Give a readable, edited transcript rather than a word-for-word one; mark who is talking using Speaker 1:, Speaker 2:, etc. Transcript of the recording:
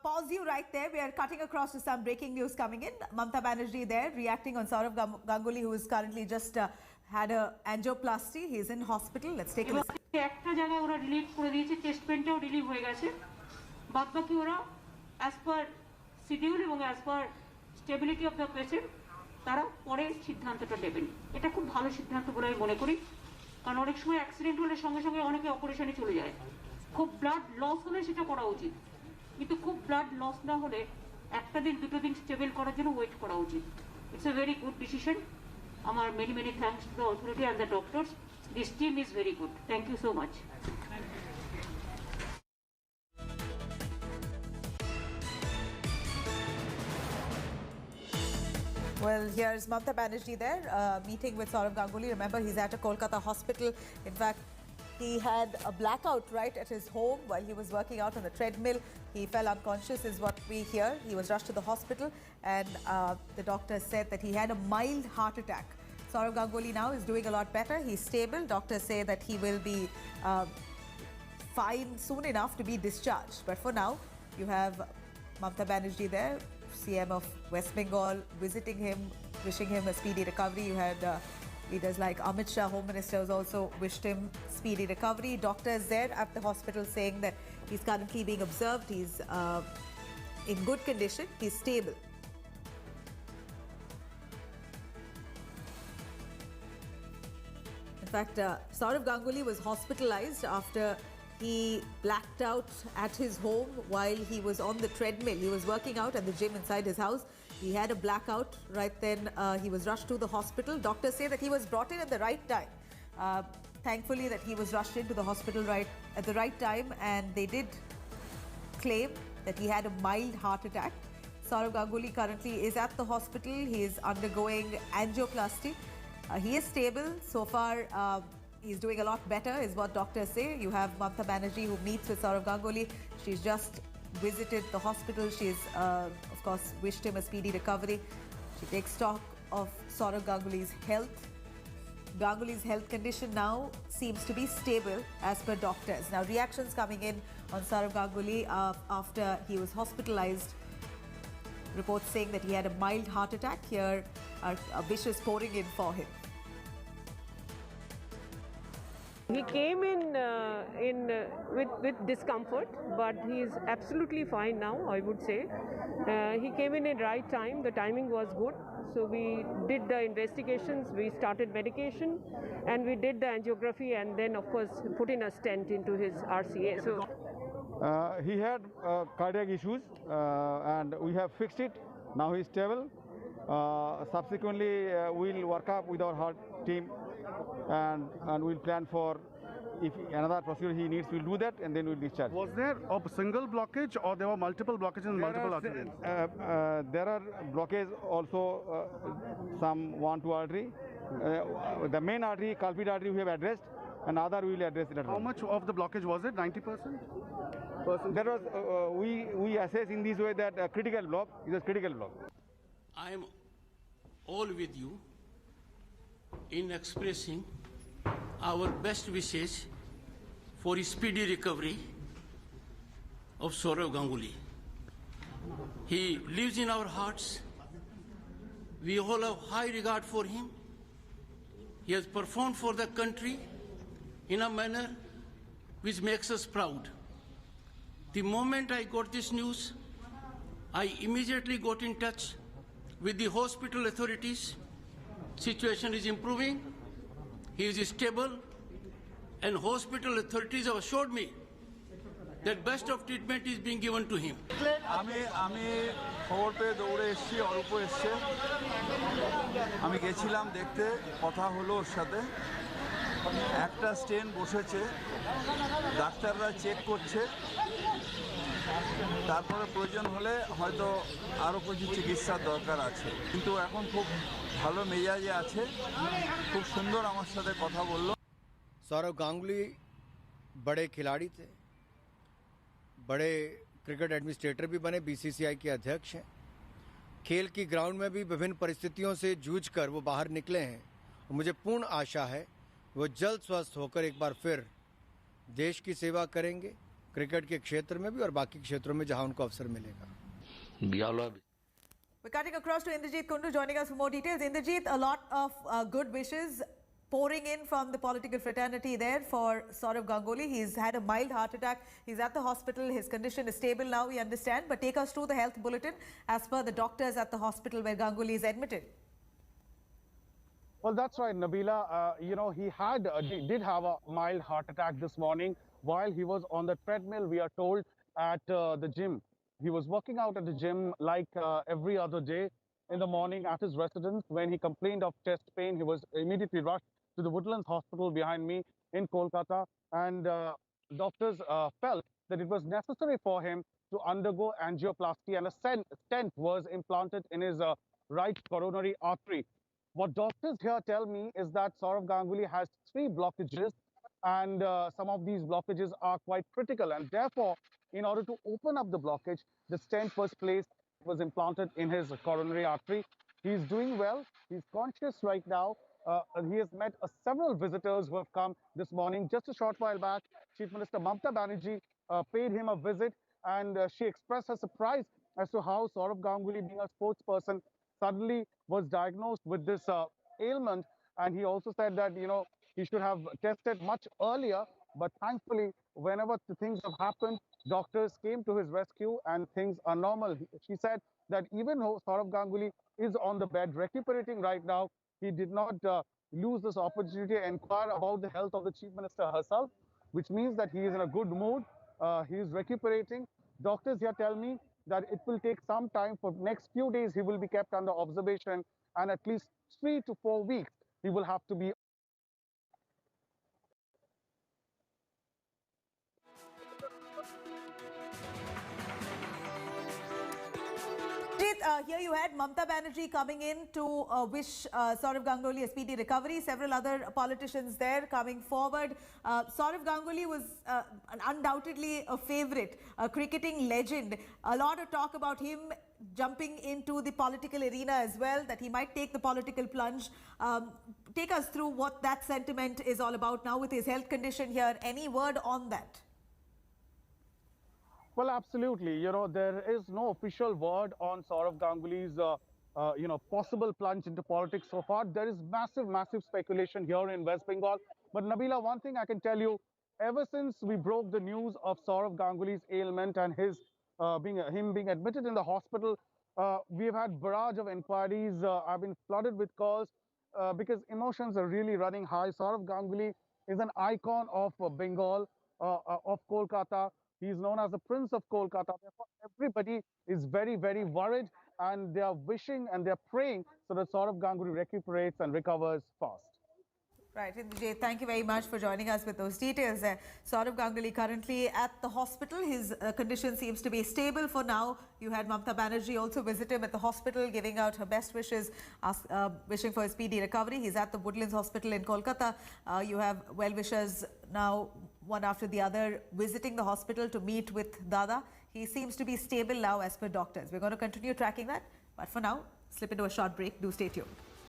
Speaker 1: pause you right there. We are cutting across to some breaking news coming in. Mamata Banerjee there reacting on Sourav Ganguly, who is currently just had a angioplasty. He's in hospital. Let's take a listen.
Speaker 2: একটা জায়গায় ওরা relieve করে দিয়েছে, chest পেনটাও relieve হয়ে গেছে, বাদ বাকি ওরা অ্যাজ পার শিডিউল এবং as per stability of the patient তারা পরে সিদ্ধান্তটা নেবেন। এটা খুব ভালো সিদ্ধান্ত বলে আমি মনে করি, কারণ অনেক সময় অ্যাক্সিডেন্ট হলে সঙ্গে সঙ্গে অনেকে অপারেশনে চলে যায়। খুব ব্লাড লস হলে সেটা করা উচিত, কিন্তু খুব ব্লাড লস না হলে একটা দিন দুটো দিন স্টেবল করার জন্য ওয়েট করা উচিত। It's a very good decision. আমার many thanks to the authority and the doctors. This team is very good. Thank you so much.
Speaker 1: Well, here's Mamata Banerjee there, meeting with Sourav Ganguly. Remember, he's at a Kolkata hospital. In fact, he had a blackout right at his home while he was working out on the treadmill. He fell unconscious is what we hear. He was rushed to the hospital and the doctor said that he had a mild heart attack. Sourav Ganguly now is doing a lot better. He's stable. Doctors say that he will be fine soon enough to be discharged. But for now, you have Mamata Banerjee there, CM of West Bengal, visiting him, wishing him a speedy recovery. You had leaders like Amit Shah, Home Minister, has also wished him speedy recovery. Doctors there at the hospital saying that he's currently being observed. He's in good condition. He's stable. In fact, Sourav Ganguly was hospitalized after he blacked out at his home while he was on the treadmill. He was working out at the gym inside his house. He had a blackout. Right then, he was rushed to the hospital. Doctors say that he was brought in at the right time. Thankfully, that he was rushed into the hospital right at the right time, and they did claim that he had a mild heart attack. Sourav Ganguly currently is at the hospital. He is undergoing angioplasty. He is stable. So far, he's doing a lot better, is what doctors say. You have Mamata Banerjee, who meets with Sourav Ganguly. She's just visited the hospital. She's, of course, wished him a speedy recovery. She takes stock of Sourav Ganguly's health. Ganguly's health condition now seems to be stable as per doctors. Now, reactions coming in on Sourav Ganguly after he was hospitalized. Reports saying that he had a mild heart attack. Here are wishes pouring in for him.
Speaker 3: He came in with discomfort, but he's absolutely fine now, I would say. He came in at right time. The timing was good. So we did the investigations, we started medication, and we did the angiography, and then, of course, put in a stent into his RCA. So
Speaker 4: he had cardiac issues, and we have fixed it. Now he's stable. Subsequently, we'll work up with our heart team, and we'll plan for if another procedure he needs, we'll do that, and then we'll discharge.
Speaker 5: Was there a single blockage, or there were multiple blockages in multiple arteries?
Speaker 4: There are blockages also, some 1-2 artery. The main artery, culprit artery, we have addressed, and other we will address it.
Speaker 5: How much of the blockage was it? 90%?
Speaker 4: That was we assess in this way that critical block is a critical block.
Speaker 6: I am all with you in expressing our best wishes for speedy recovery of Sourav Ganguly. He lives in our hearts. We all have high regard for him. He has performed for the country in a manner which makes us proud. The moment I got this news, I immediately got in touch with the hospital authorities. Situation is improving. He is stable, and hospital authorities have assured me that best of treatment is being given to him.
Speaker 7: আমি খবর পেয়ে দৌড়ে এসেছি, অল্প এসছে, আমি গেছিলাম দেখতে, কথা হলো ওর সাথে, একটা স্টেন্ট বসেছে, ডাক্তাররা চেক করছে, তারপরে প্রয়োজন হলে হয়তো আরও কিছু চিকিৎসার দরকার আছে, কিন্তু এখন খুব ভালো মেজাজে আছে, খুব সুন্দর আমার সাথে কথা বললো।
Speaker 8: सौरव गांगुली बड़े खिलाड़ी थे, बड़े क्रिकेट एडमिनिस्ट्रेटर भी बने, बीसीसीआई के अध्यक्ष हैं। खेल की ग्राउंड में भी विभिन्न परिस्थितियों से जूझकर वो बाहर निकले हैं। मुझे पूर्ण आशा है वो जल्द स्वस्थ होकर एक बार फिर देश की सेवा करेंगे, क्रिकेट के क्षेत्र में भी और बाकी क्षेत्रों में जहां उनको अवसर मिलेगा।
Speaker 1: We're cutting across to Indrajit Kundu joining us for more details. Indrajit, a lot of good wishes pouring in from the political fraternity there for Sourav Ganguly. He's had a mild heart attack. He's at the hospital. His condition is stable now, we understand. But take us through the health bulletin as per the doctors at the hospital where Ganguly is admitted.
Speaker 5: Well, that's right, Nabila. He did have a mild heart attack this morning while he was on the treadmill, we are told, at the gym. He was working out at the gym like every other day in the morning at his residence. When he complained of chest pain, he was immediately rushed to the Woodlands hospital behind me in Kolkata. And doctors felt that it was necessary for him to undergo angioplasty, and a stent was implanted in his right coronary artery. What doctors here tell me is that Sourav Ganguly has 3 blockages, and some of these blockages are quite critical. And therefore, in order to open up the blockage, the stent was implanted in his coronary artery. He's doing well. He's conscious right now. He has met several visitors who have come this morning. Just a short while back, Chief Minister Mamata Banerjee paid him a visit, and she expressed her surprise as to how Sourav Ganguly, being a sports person, suddenly was diagnosed with this ailment. And he also said that, he should have tested much earlier. But thankfully, whenever the things have happened, doctors came to his rescue and things are normal. She said that even though Sourav Ganguly is on the bed recuperating right now, he did not lose this opportunity to inquire about the health of the Chief Minister herself, which means that he is in a good mood. He is recuperating. Doctors here tell me that it will take some time. For next few days, he will be kept under observation, and at least 3 to 4 weeks, he will have to be.
Speaker 1: Here you had Mamata Banerjee coming in to wish Sourav Ganguly a speedy recovery. Several other politicians there coming forward. Sourav Ganguly was undoubtedly a favourite, a cricketing legend. A lot of talk about him jumping into the political arena as well, that he might take the political plunge. Take us through what that sentiment is all about now with his health condition here. Any word on that?
Speaker 5: Well, absolutely. There is no official word on Sourav Ganguly's, possible plunge into politics so far. There is massive speculation here in West Bengal. But Nabila, one thing I can tell you, ever since we broke the news of Sourav Ganguly's ailment and him being admitted in the hospital, we've had barrage of inquiries. I've been flooded with calls because emotions are really running high. Sourav Ganguly is an icon of Bengal, of Kolkata. He's known as the Prince of Kolkata. Therefore, everybody is very worried, and they are wishing and they are praying so that Sourav Ganguly recuperates and recovers fast.
Speaker 1: Right, Indrajit, thank you very much for joining us with those details. Sourav Ganguly currently at the hospital. His condition seems to be stable for now. You had Mamata Banerjee also visit him at the hospital, giving out her best wishes, wishing for a speedy recovery. He's at the Woodlands hospital in Kolkata. You have well-wishers now, one after the other, visiting the hospital to meet with Dada. He seems to be stable now as per doctors. We're going to continue tracking that. But for now, slip into a short break. Do stay tuned.